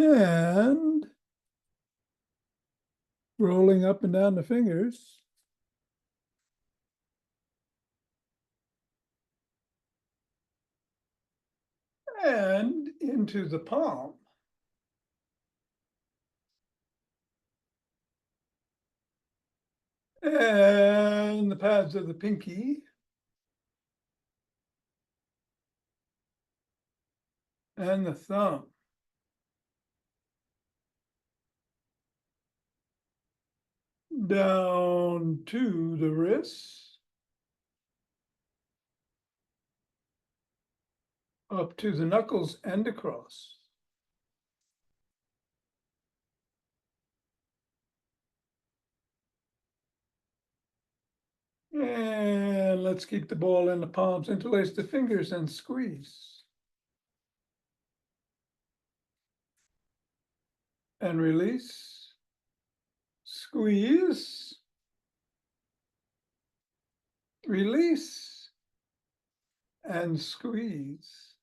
And rolling up and down the fingers. And into the palm. And the pads of the pinky. And the thumb. Down to the wrists. Up to the knuckles and across. And let's keep the ball in the palms, interlace the fingers and squeeze. And release. Squeeze. Release. And squeeze.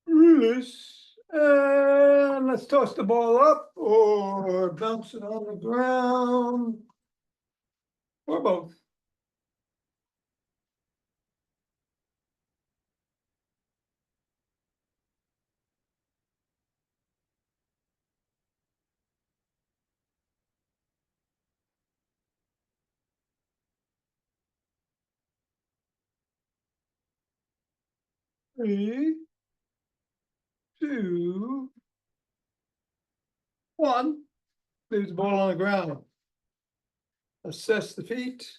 Release. And let's toss the ball up or bounce it on the ground. Or both. Three, two, one. Leave the ball on the ground. Assess the feet.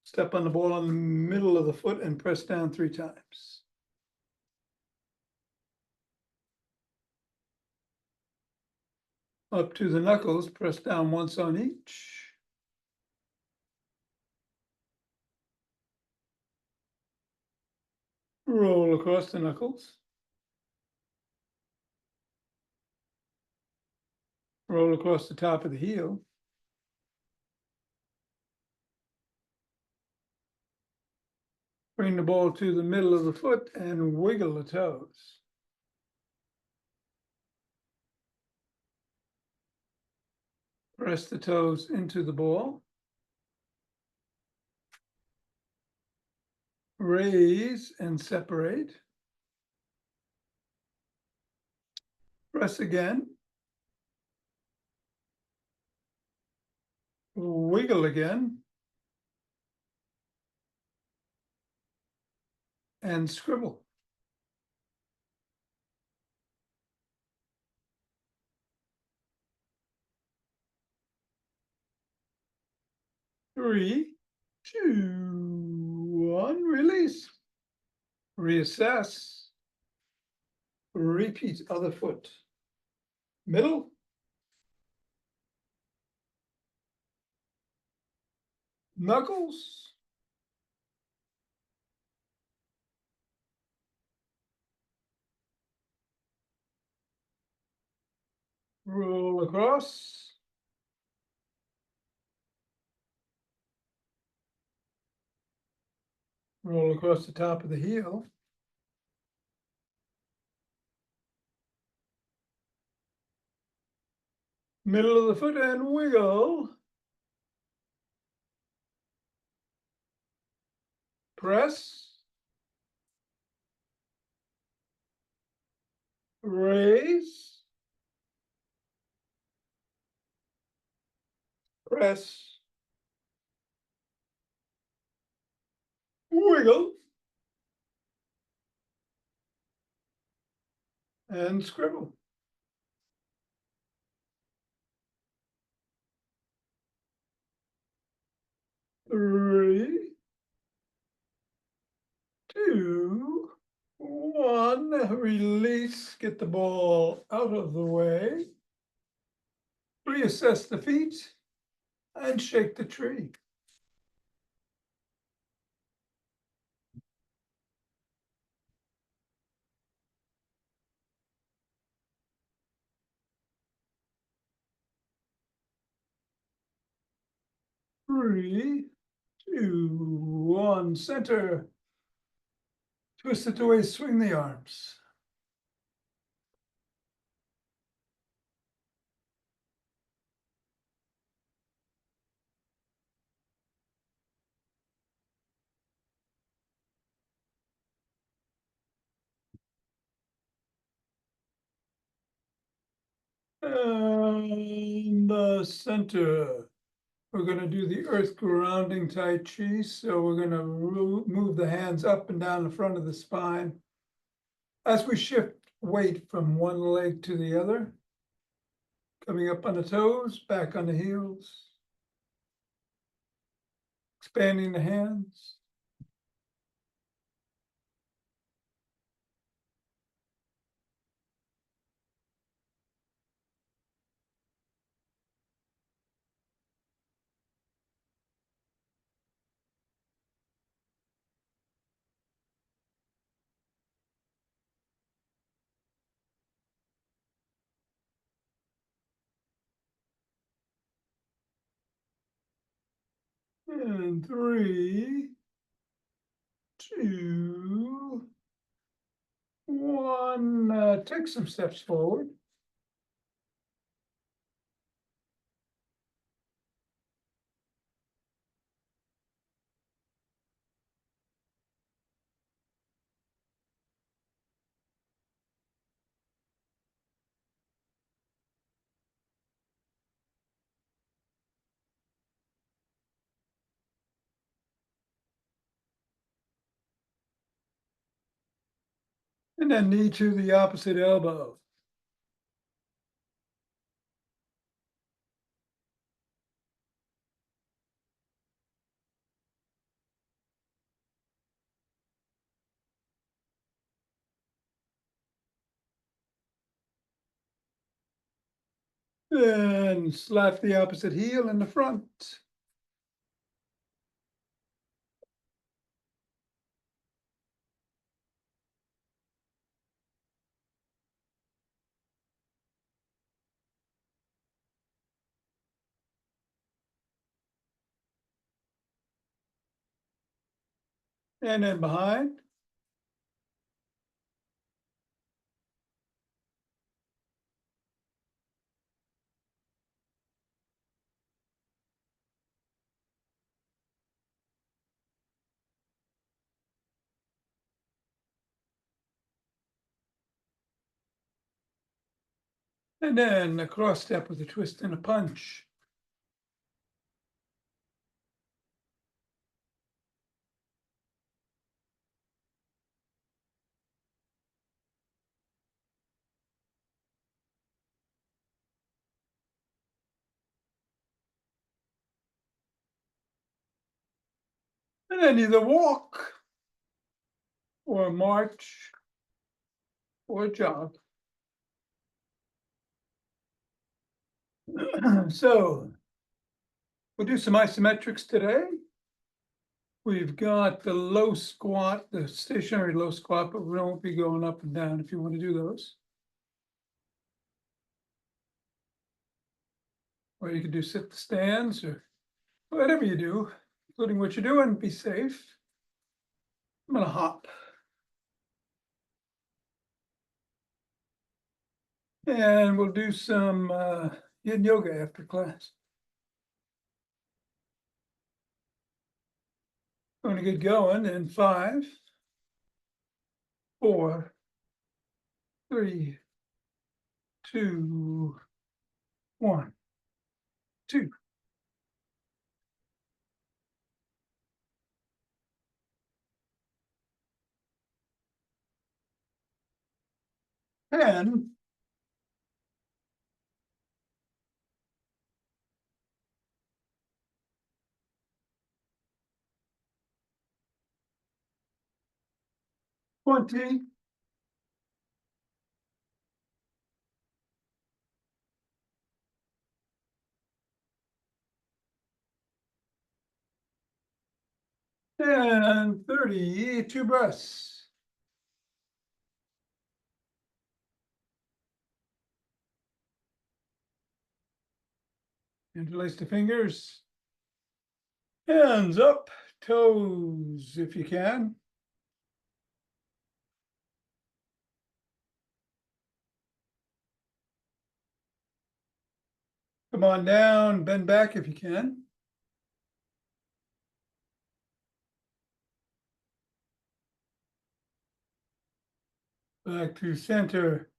Step on the ball in the middle of the foot and press down 3 times. Up to the knuckles, press down once on each. Roll across the knuckles. Roll across the top of the heel. Bring the ball to the middle of the foot and wiggle the toes. Press the toes into the ball. Raise and separate. Press again. Wiggle again. And scribble. Three, two, one, release. Reassess. Repeat other foot. Middle. Knuckles. Roll across. Roll across the top of the heel. Middle of the foot and wiggle. Press. Raise. Press. Wiggle. And scribble. Three, two, one. Release. Get the ball out of the way. Reassess the feet and shake the tree. Three, two, one. Center. Twist it the way, swing the arms. And the center. We're gonna do the earth grounding Tai Chi, so we're gonna move the hands up and down the front of the spine. As we shift weight from one leg to the other, coming up on the toes, back on the heels, expanding the hands. And 3, 2, 1. Take some steps forward. And then knee to the opposite elbow. Then slap the opposite heel in the front. And then behind. And then a cross step with a twist and a punch. And then either walk or march or jog. So we'll do some isometrics today. We've got the low squat, the stationary low squat, but we won't be going up and down if you want to do those. Or you can do sit the stands or whatever you do, including what you're doing, be safe. I'm gonna hop. And we'll do some yin yoga after class. Going to get going in 5, 4, 3, 2, 1, 2. And 20. And 30, 2 breaths. Interlace the fingers. Hands up, toes if you can. Come on down, bend back if you can. Back to center.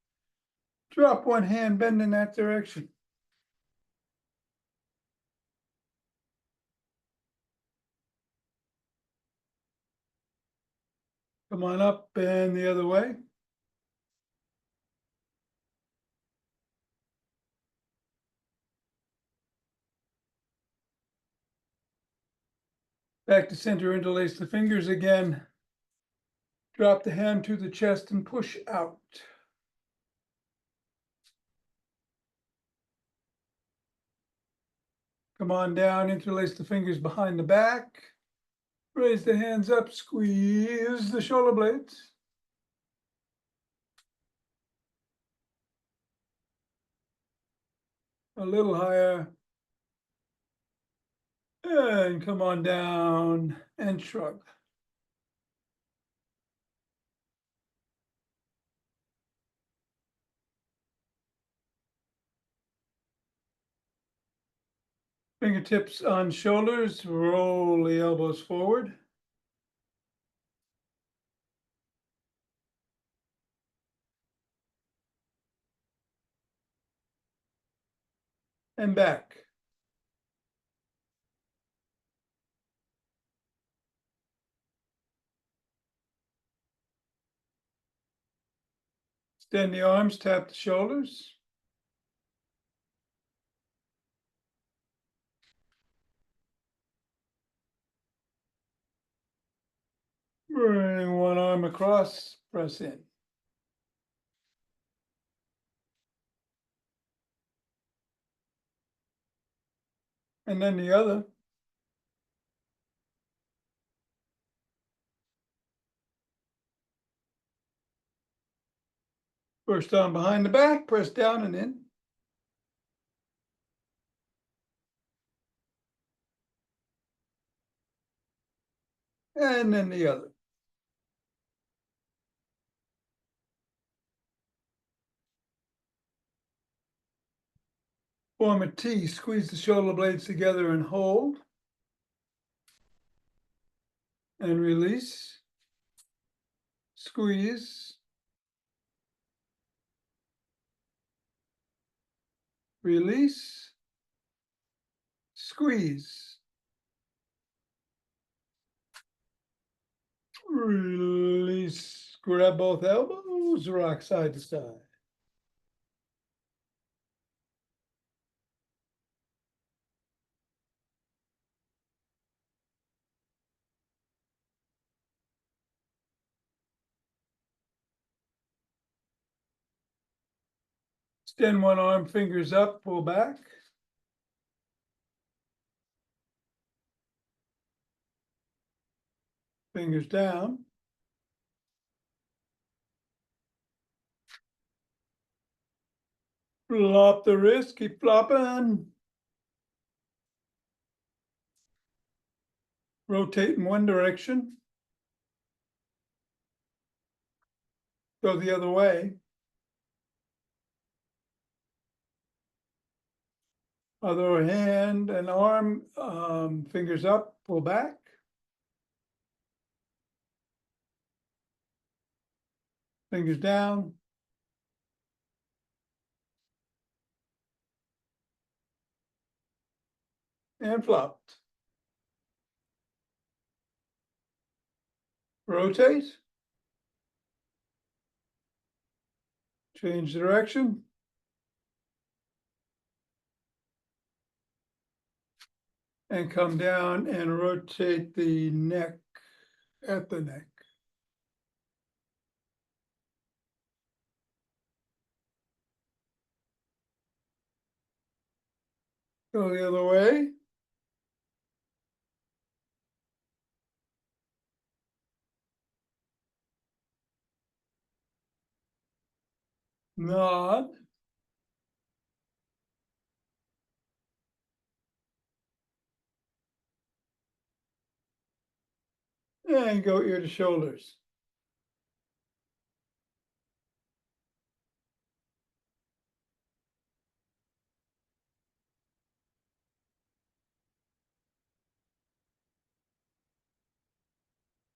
Drop one hand, bend in that direction. Come on up, bend the other way. Back to center, interlace the fingers again. Drop the hand to the chest and push out. Come on down, interlace the fingers behind the back. Raise the hands up, squeeze the shoulder blades. A little higher. And come on down and shrug. Fingertips on shoulders, roll the elbows forward. And back. Extend the arms, tap the shoulders. Bring one arm across, press in. And then the other. First arm behind the back, press down and in. And then the other. Form a T, squeeze the shoulder blades together and hold. And release. Squeeze. Release. Squeeze. Release. Grab both elbows, rock side to side. Extend one arm, fingers up, pull back. Fingers down. Flop the wrist, keep flopping. Rotate in one direction. Go the other way. Other hand and arm, fingers up, pull back. Fingers down. And flopped. Rotate. Change direction. And come down and rotate the neck at the neck. Go the other way. Nod. And go ear to shoulders.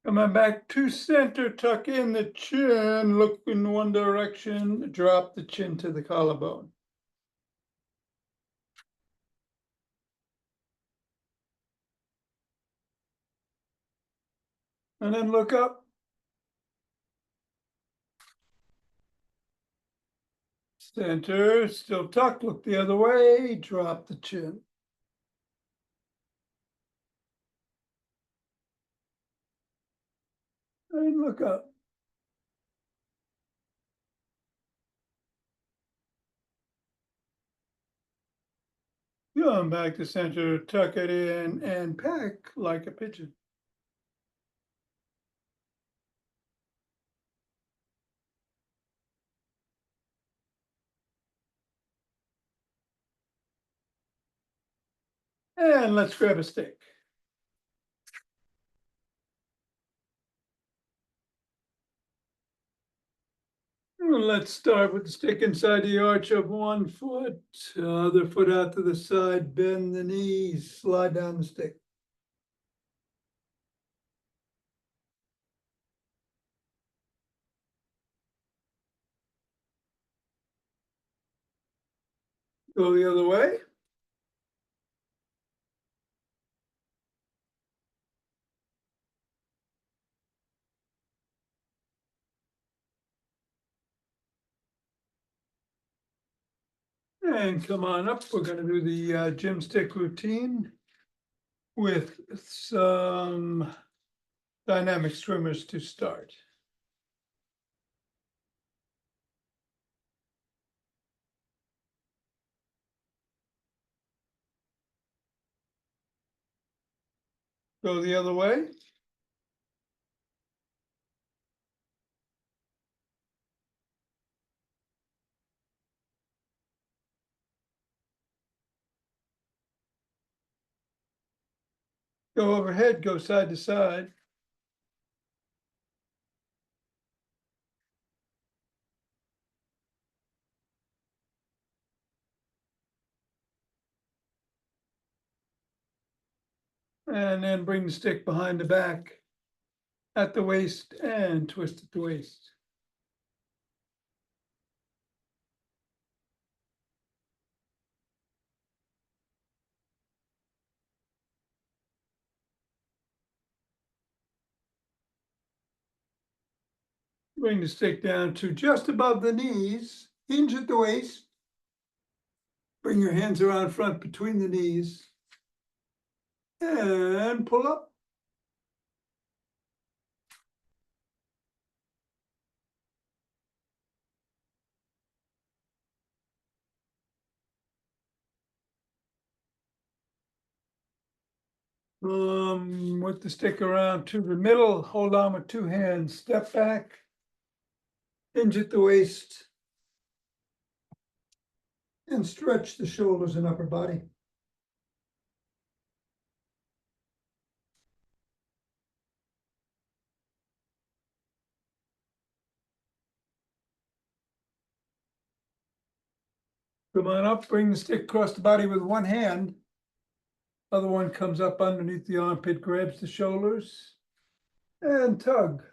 Coming back to center, tuck in the chin, look in one direction, drop the chin to the collarbone. And then look up. Center, still tucked, look the other way, drop the chin. And look up. Come back to center, tuck it in, and peck like a pigeon. And let's grab a stick. Let's start with the stick inside the arch of one foot, other foot out to the side, bend the knees, slide down the stick. Go the other way. And come on up, we're gonna do the gym stick routine with some dynamic swimmers to start. Go the other way. Go overhead, go side to side. And then bring the stick behind the back at the waist and twist at the waist. Bring the stick down to just above the knees, hinge at the waist. Bring your hands around front between the knees and pull up. With the stick around to the middle, hold on with two hands, step back, hinge at the waist, and stretch the shoulders and upper body. Come on up, bring the stick across the body with one hand. Other one comes up underneath the armpit, grabs the shoulders, and tug.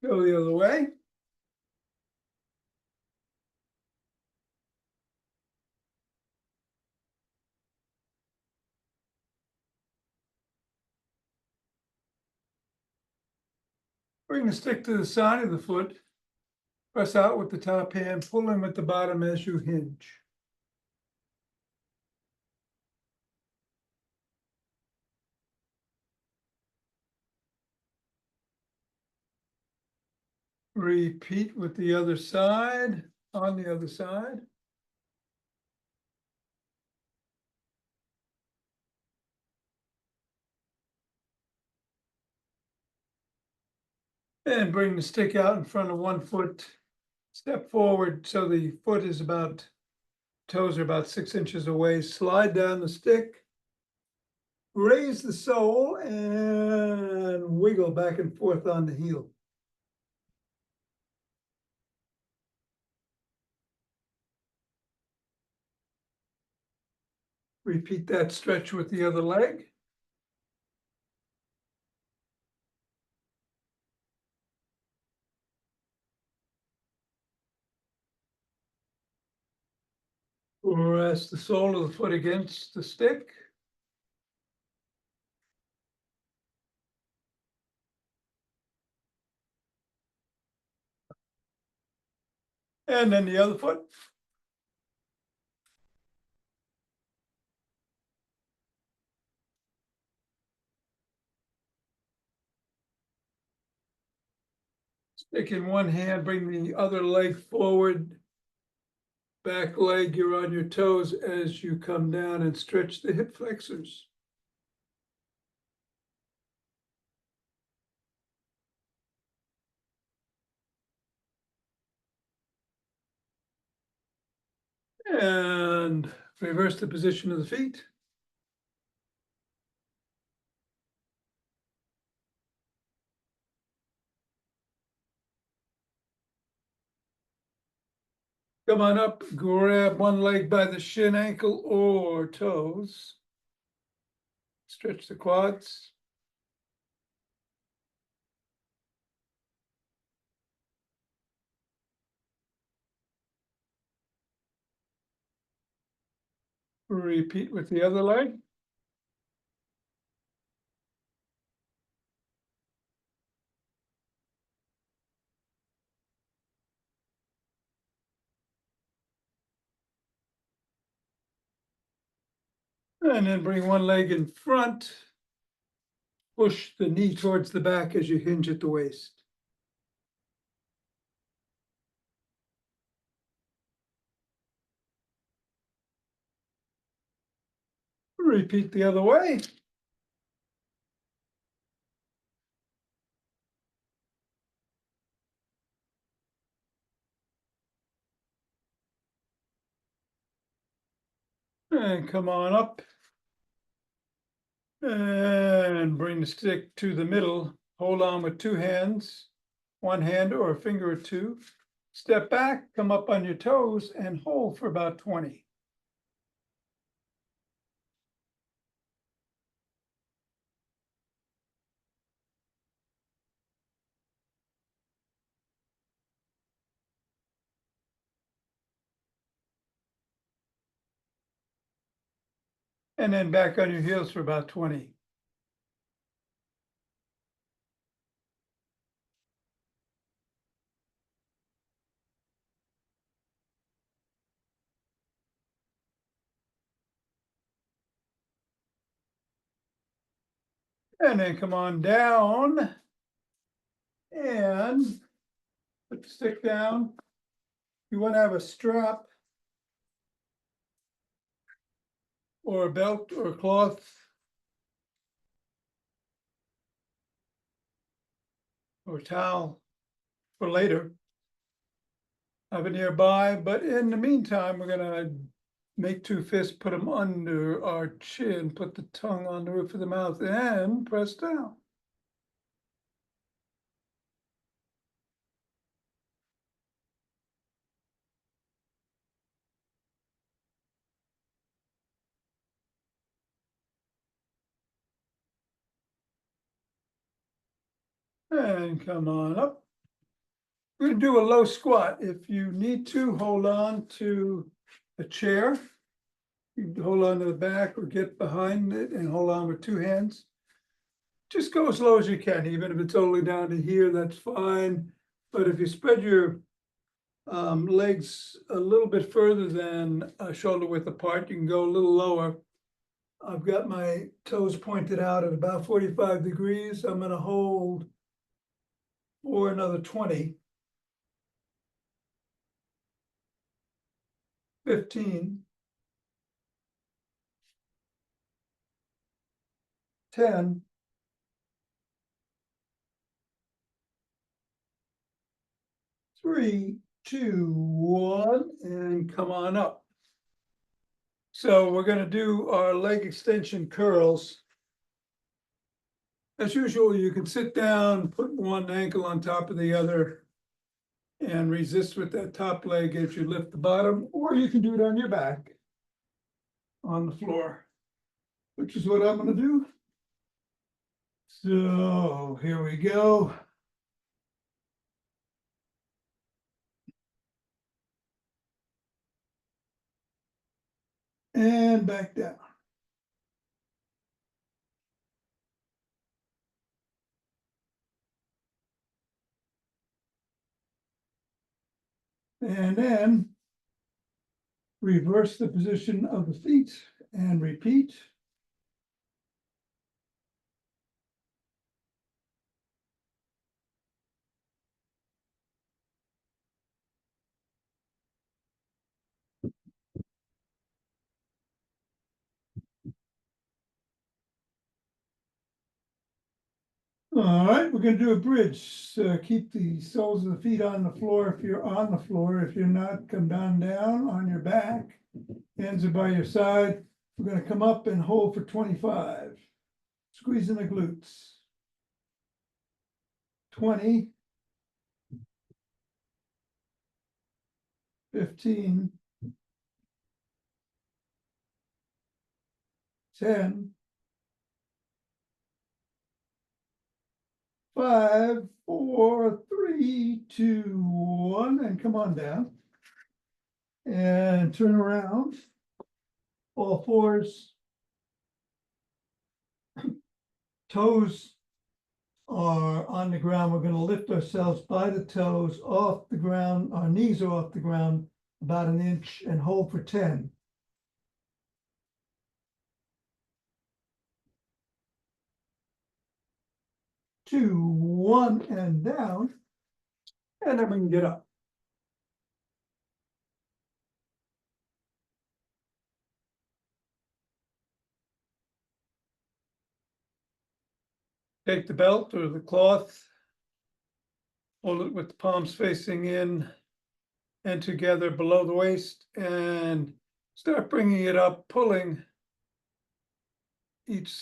Go the other way. Bring the stick to the side of the foot. Press out with the top hand, pull in with the bottom as you hinge. Repeat with the other side, on the other side. And bring the stick out in front of one foot. Step forward so the foot is about, toes are about 6 inches away. Slide down the stick. Raise the sole and wiggle back and forth on the heel. Repeat that stretch with the other leg. Rest the sole of the foot against the stick. And then the other foot. Stick in one hand, bring the other leg forward. Back leg, you're on your toes as you come down and stretch the hip flexors. And reverse the position of the feet. Come on up, grab one leg by the shin, ankle, or toes. Stretch the quads. Repeat with the other leg. And then bring one leg in front. Push the knee towards the back as you hinge at the waist. Repeat the other way. And come on up. And bring the stick to the middle. Hold on with two hands, one hand or a finger or two. Step back, come up on your toes and hold for about 20. And then back on your heels for about 20. And then come on down and put the stick down. You want to have a strap or a belt or a cloth or towel for later. Have it nearby, but in the meantime, we're gonna make two fists, put them under our chin, put the tongue on the roof of the mouth and press down. And come on up. We're gonna do a low squat. If you need to, hold on to a chair. You can hold on to the back or get behind it and hold on with two hands. Just go as low as you can, even if it's only down to here, that's fine. But if you spread your legs a little bit further than shoulder width apart, you can go a little lower. I've got my toes pointed out at about 45 degrees. I'm gonna hold for another 20. 15. 10. 3, 2, 1, and come on up. So we're gonna do our leg extension curls. As usual, you can sit down, put one ankle on top of the other, and resist with that top leg as you lift the bottom, or you can do it on your back. on the floor, which is what I'm gonna do. So here we go. And back down. And then reverse the position of the feet and repeat. All right, we're gonna do a bridge. Keep the soles of the feet on the floor if you're on the floor. If you're not, come down on your back. Hands are by your side. We're gonna come up and hold for 25. Squeezing the glutes. 20. 15. 10. 5, 4, 3, 2, 1, and come on down. And turn around. All fours. Toes are on the ground. We're going to lift ourselves by the toes off the ground. Our knees are off the ground about an inch and hold for 10. 2, 1, and down. And then we can get up. Take the belt or the cloth, hold it with the palms facing in and together below the waist, and start bringing it up, pulling each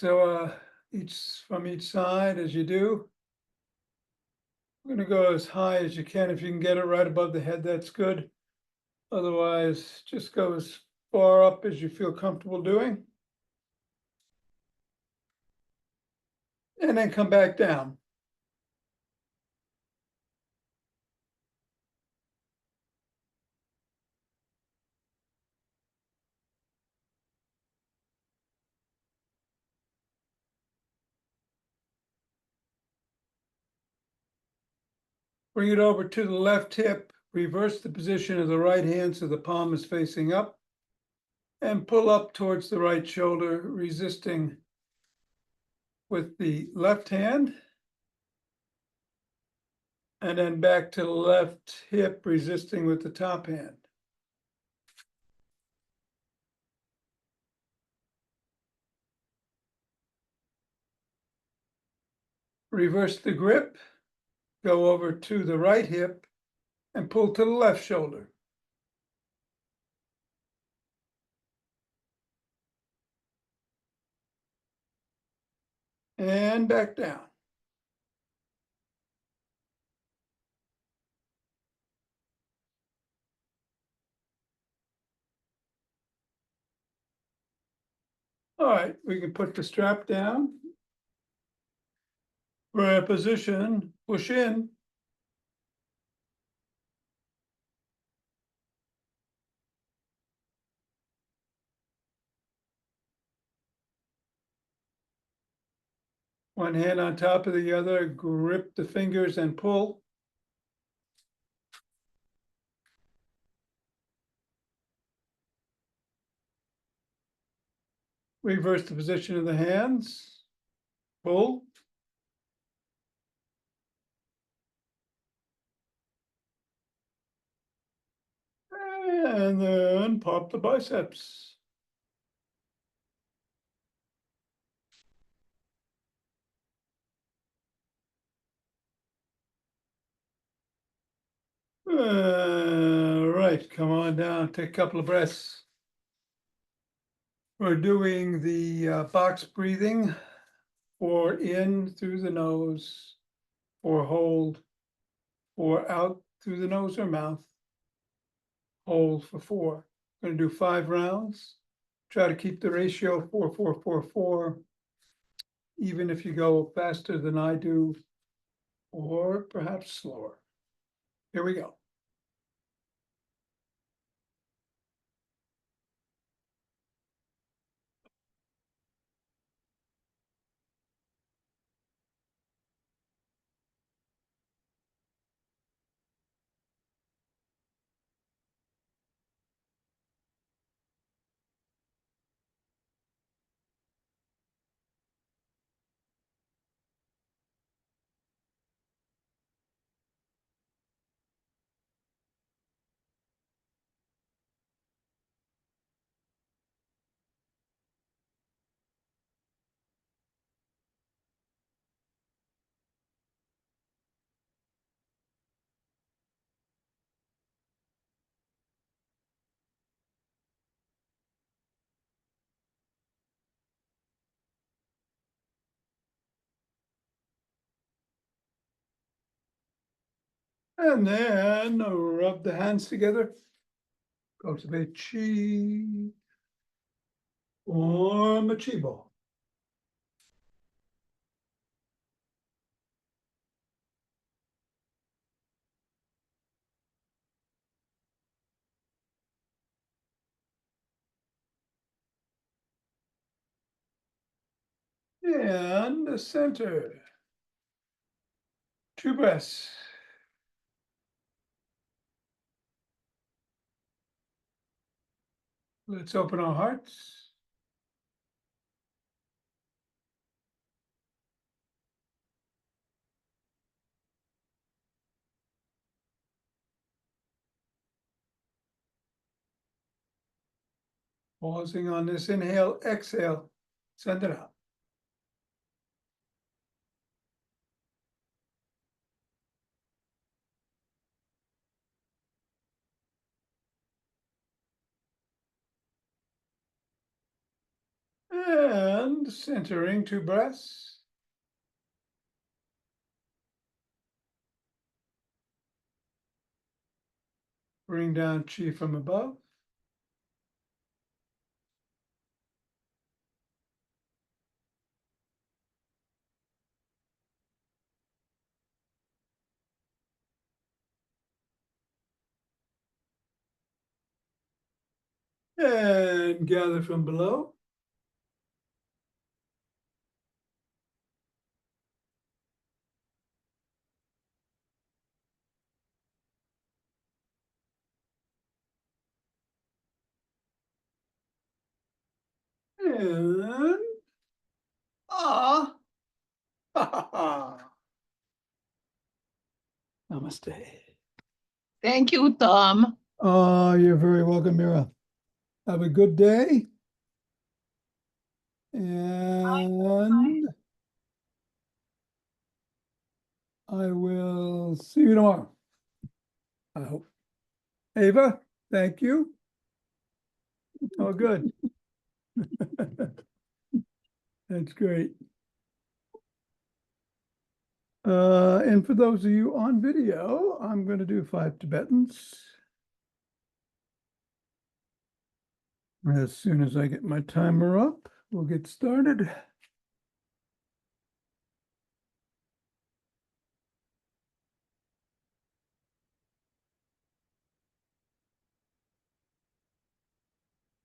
from each side as you do. We're going to go as high as you can. If you can get it right above the head, that's good. Otherwise, just go as far up as you feel comfortable doing. And then come back down. Bring it over to the left hip, reverse the position of the right hand so the palm is facing up, and pull up towards the right shoulder, resisting with the left hand, and then back to the left hip, resisting with the top hand. Reverse the grip, go over to the right hip, and pull to the left shoulder. And back down. All right, we can put the strap down. We're in a position, push in. One hand on top of the other, grip the fingers and pull. Reverse the position of the hands, pull. And then pop the biceps. Right, come on down, take a couple of breaths. We're doing the box breathing, or in through the nose, or hold, or out through the nose or mouth. Hold for 4. Going to do 5 rounds. try to keep the ratio 4-4-4-4, even if you go faster than I do, or perhaps slower. Here we go. And then rub the hands together. Cultivate chi or machibo. And the center. 2 breaths. Let's open our hearts. Pausing on this inhale, exhale, send it out. And centering 2 breaths. Bring down chi from above. And gather from below. And ah, ha, ha, ha. Namaste. Thank you, Thom. You're very welcome, Mira. Have a good day. And I will see you tomorrow. I hope. Ava, thank you. Oh, good. That's great. And for those of you on video, I'm going to do 5 Tibetans. As soon as I get my timer up, we'll get started.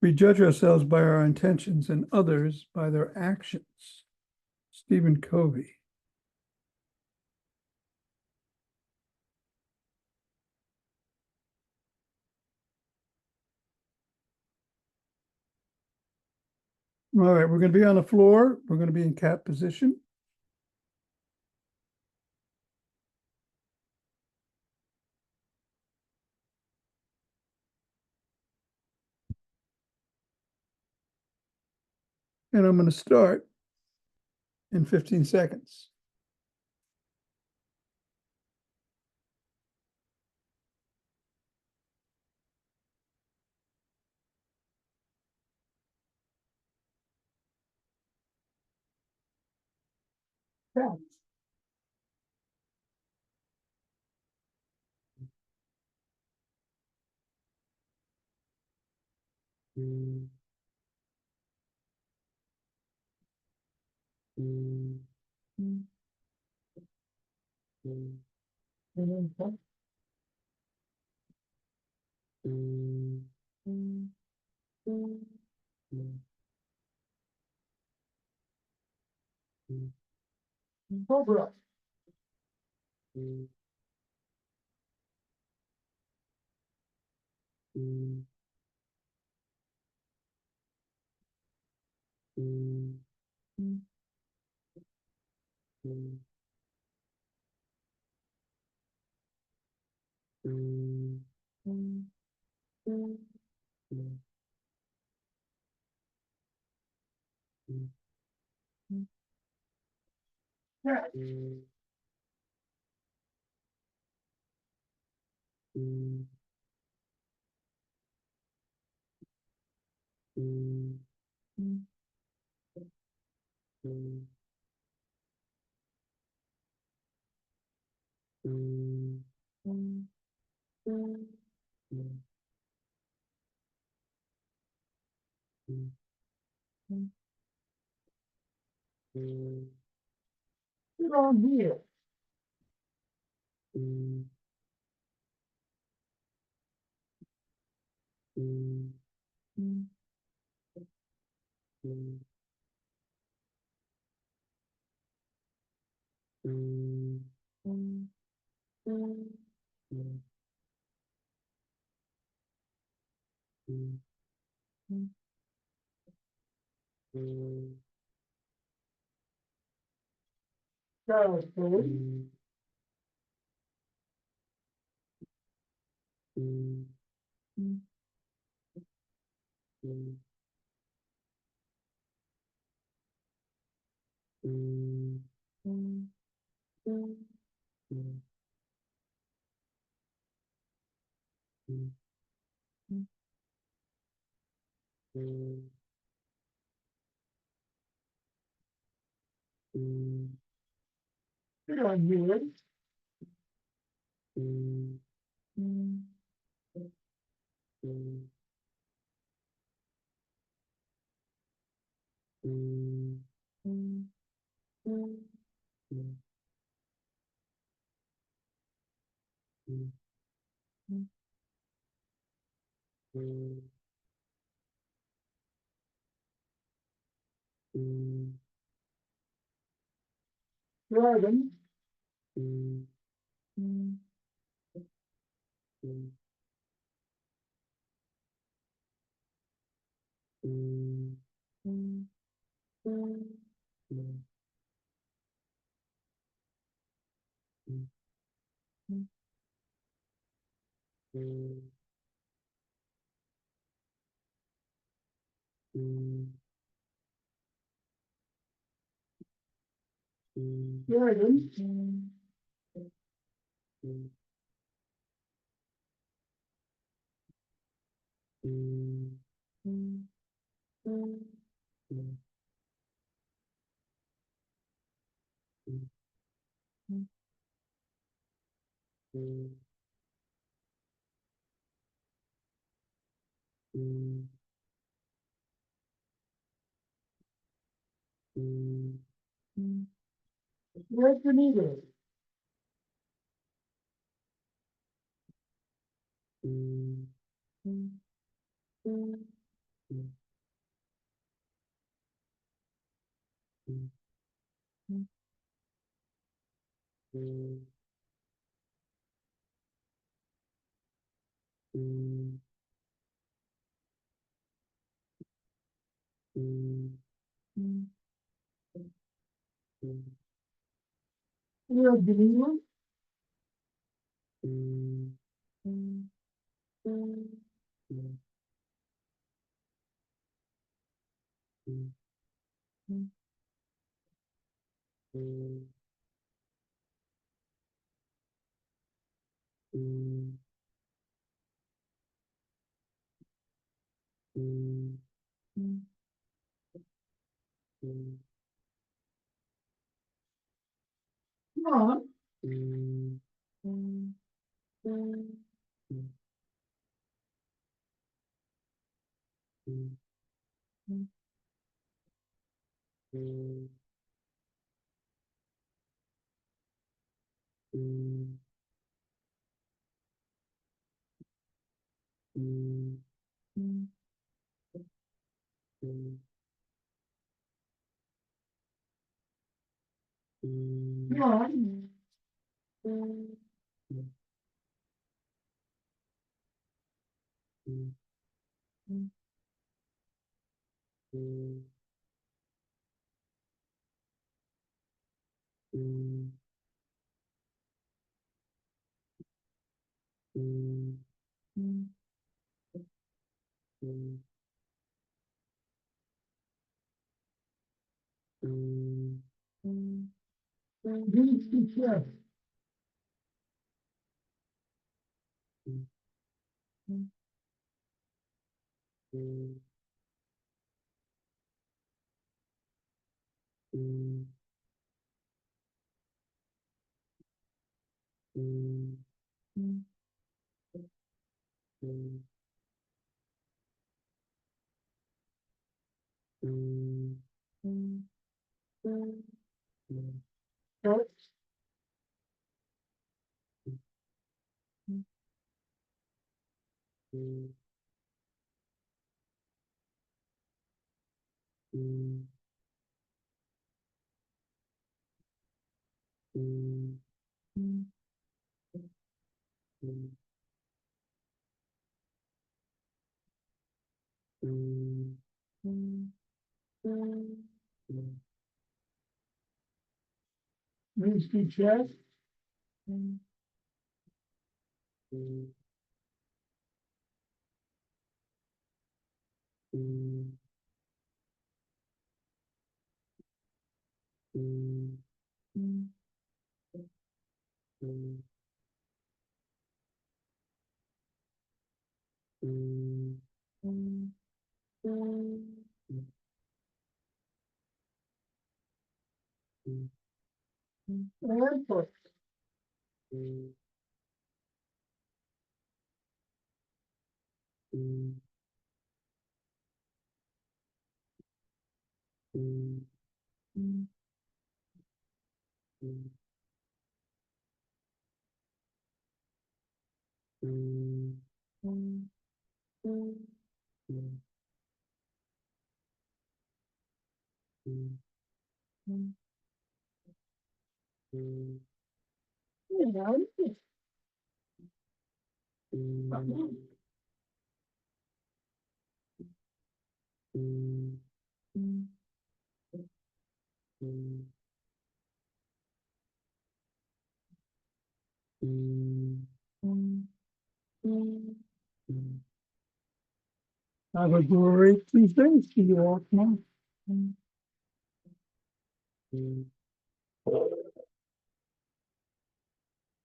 We judge ourselves by our intentions and others by their actions. Stephen Covey. All right, we're going to be on the floor. We're going to be in cat position. And I'm going to start in 15 seconds. Yeah. Cobra. Yeah. Get on here. That good. Get on here. Dragon. Dragon. Where's the needle? Where's the needle? Come on. Raise your chest. And push. Have a great Tuesday. See you all tomorrow.